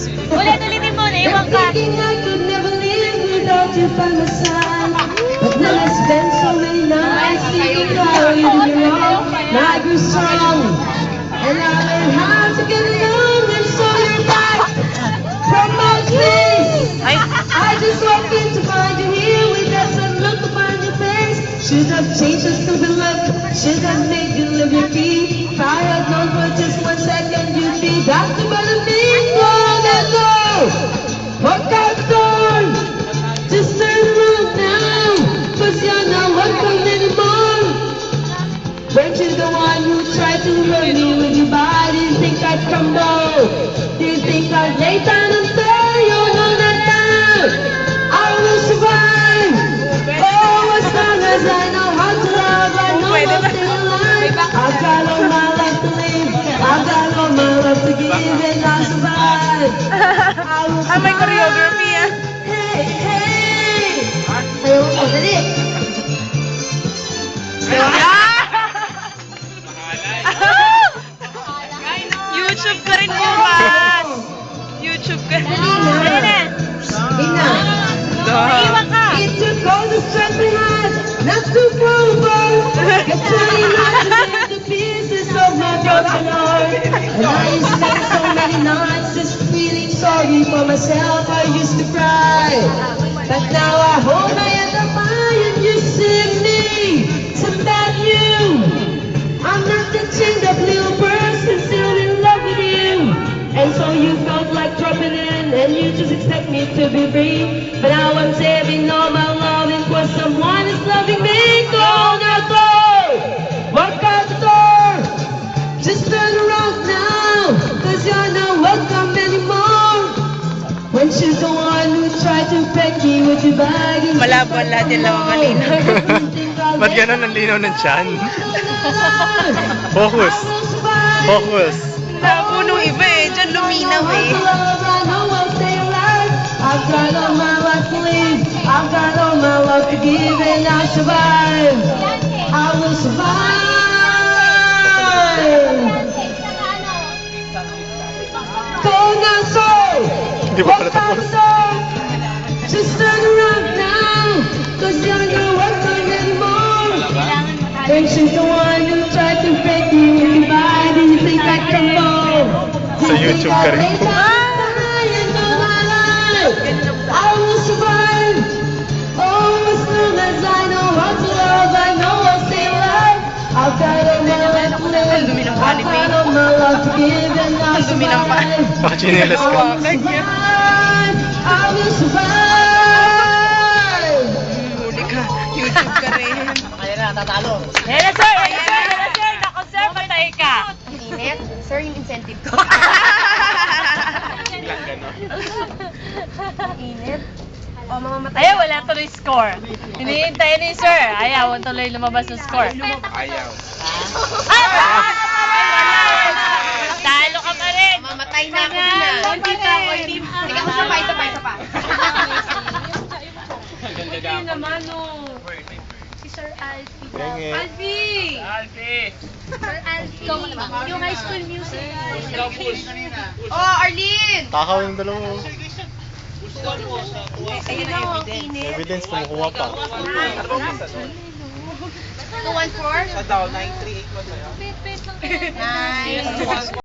Ulit-ulitin mo, naiwan ka. Thinking I could never live without you by my side. But then I spent so many nights thinking how you did me wrong. Now I grew strong, and I learned how to get along. And so you're back from my dreams. I just walked in to find you here with that sun look upon your face. Should have changed your stupid look. Should have made you live your feet. If I had known for just 1 second you'd be back to better things. Walk out the door, just turn around now, 'cause you're not welcome anymore. Weren't you the one who tried to hurt me with your body? Didn't think I'd crumble? Didn't think I'd lay down and die? Oh no, not now. I will survive. Oh, as long as I know how to love, I know I'll stay alive. I've got all my life to live, I've got all my love to give, and I'll survive. Ah, may choreography ah. Hey, hey! Ayaw mo, dali! YouTube ka rin bukas. YouTube ka rin. Ayun na. Ina! Naiwan ka. It took all the strength we had not to move on. Kept trying not to break the pieces of my broken heart. And I spent so many nights just feeling sorry for myself. I used to cry, but now I hold my head up high and you see me. It's about you. I'm not the chained up little person still in love with you. And so you felt like dropping in, and you just expect me to be free. But now I'm saving all my loving for someone who's loving me. Go now, go! Walk out the door! Just turn around now, 'cause you're not welcome anymore. When she's the one who tried to break me with your bag. Malabo lahat yung lawa kanina. Ba't gano'n ang linaw ng tiyan? Focus. Focus. Labo nung iba eh. Diyan luminaw eh. I've got all my life to live, I've got all my love to give, and I'll survive. I will survive. Go now, soul. Hindi ba pala tapos? Just turn around now, 'cause you're not welcome anymore. And she's the one who tried to break me with your body. You think I can fall? Sa YouTube ka rin po. I will survive. Oh, as long as I know how to love, I know I'll stay alive. I've got all my life to live, I've got all my love to give, and I'll survive. Baka chinelas ka. I will survive. Huli ka. YouTube ka rin. Kaya na, tatalo. Hello sir! Hello sir! Hello sir! Naku sir, patay ka. Init? Sir, yung incentive ko. Init? O, mamamatay. Ayaw, wala tuloy score. Hinihintay ni sir. Ayaw, tuloy lumabas ng score. Ayaw. Ay! Talo ka pa rin. Mamamatay na ako din na. Hindi pa ako, hindi pa. Sige, isa pa, isa pa, isa pa. Hindi naman, no. Si Sir Alfie daw.Enge. Alfie! Sir Alfie. Yung High School Music. Oh, Arlene! Takaw yung dalawa. Ayun na, ang init. Evidence, kumukuha pa. 214? Sa daw, 938 mo sa'yo. Wait lang. Nice.